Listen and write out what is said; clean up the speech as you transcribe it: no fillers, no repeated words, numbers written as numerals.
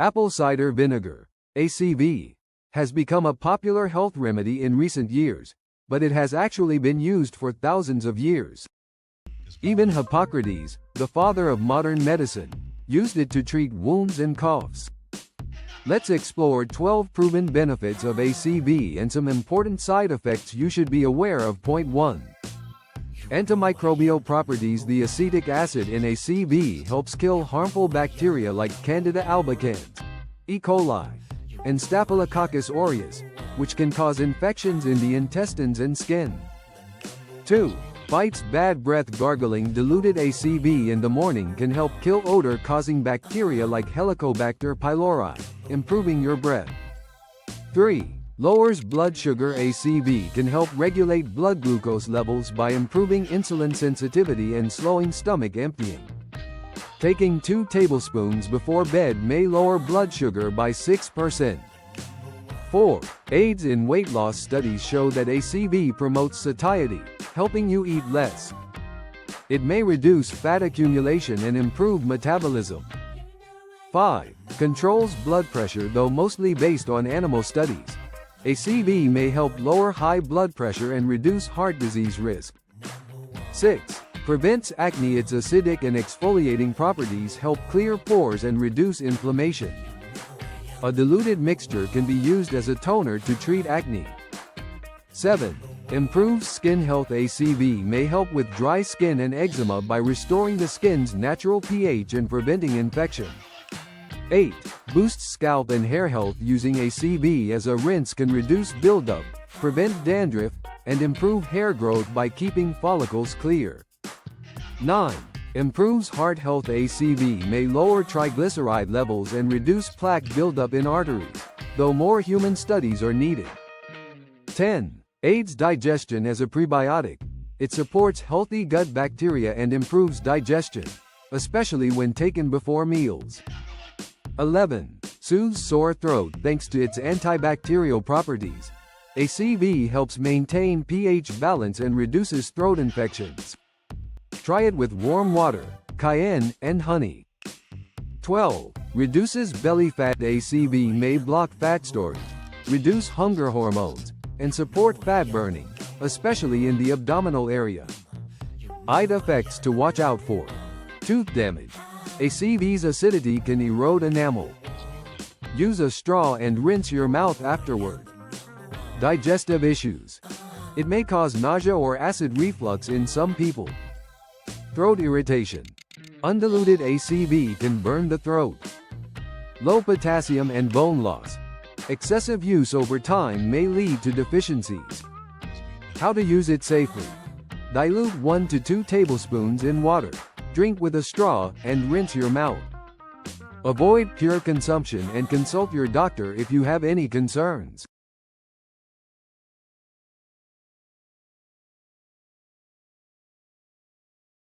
Apple cider vinegar, ACV, has become a popular health remedy in recent years, but it has actually been used for thousands of years. Even Hippocrates, the father of modern medicine, used it to treat wounds and coughs. Let's explore 12 proven benefits of ACV and some important side effects you should be aware of. Point 1. Antimicrobial properties. The acetic acid in ACV helps kill harmful bacteria like Candida albicans, E. coli, and Staphylococcus aureus, which can cause infections in the intestines and skin. 2. Fights bad breath. Gargling diluted ACV in the morning can help kill odor-causing bacteria like Helicobacter pylori, improving your breath. 3. Lowers blood sugar. ACV can help regulate blood glucose levels by improving insulin sensitivity and slowing stomach emptying. Taking 2 tablespoons before bed may lower blood sugar by 6%. 4. Aids in weight loss. Studies show that ACV promotes satiety, helping you eat less. It may reduce fat accumulation and improve metabolism. 5. Controls blood pressure. Though mostly based on animal studies, ACV may help lower high blood pressure and reduce heart disease risk. 6. Prevents acne. Its acidic and exfoliating properties help clear pores and reduce inflammation. A diluted mixture can be used as a toner to treat acne. 7. Improves skin health. ACV may help with dry skin and eczema by restoring the skin's natural pH and preventing infection. 8. Boosts scalp and hair health. Using ACV as a rinse can reduce buildup, prevent dandruff, and improve hair growth by keeping follicles clear. 9. Improves heart health. ACV may lower triglyceride levels and reduce plaque buildup in arteries, though more human studies are needed. 10. Aids digestion. As a prebiotic, it supports healthy gut bacteria and improves digestion, especially when taken before meals. 11. Soothes sore throat. Thanks to its antibacterial properties, ACV helps maintain pH balance and reduces throat infections. Try it with warm water, cayenne, and honey. 12. Reduces belly fat. ACV may block fat storage, reduce hunger hormones, and support fat burning, especially in the abdominal area. Eye effects to watch out for. Tooth damage. ACV's acidity can erode enamel. Use a straw and rinse your mouth afterward. Digestive issues. It may cause nausea or acid reflux in some people. Throat irritation. Undiluted ACV can burn the throat. Low potassium and bone loss. Excessive use over time may lead to deficiencies. How to use it safely. Dilute 1 to 2 tablespoons in water. Drink with a straw and rinse your mouth. Avoid pure consumption and consult your doctor if you have any concerns.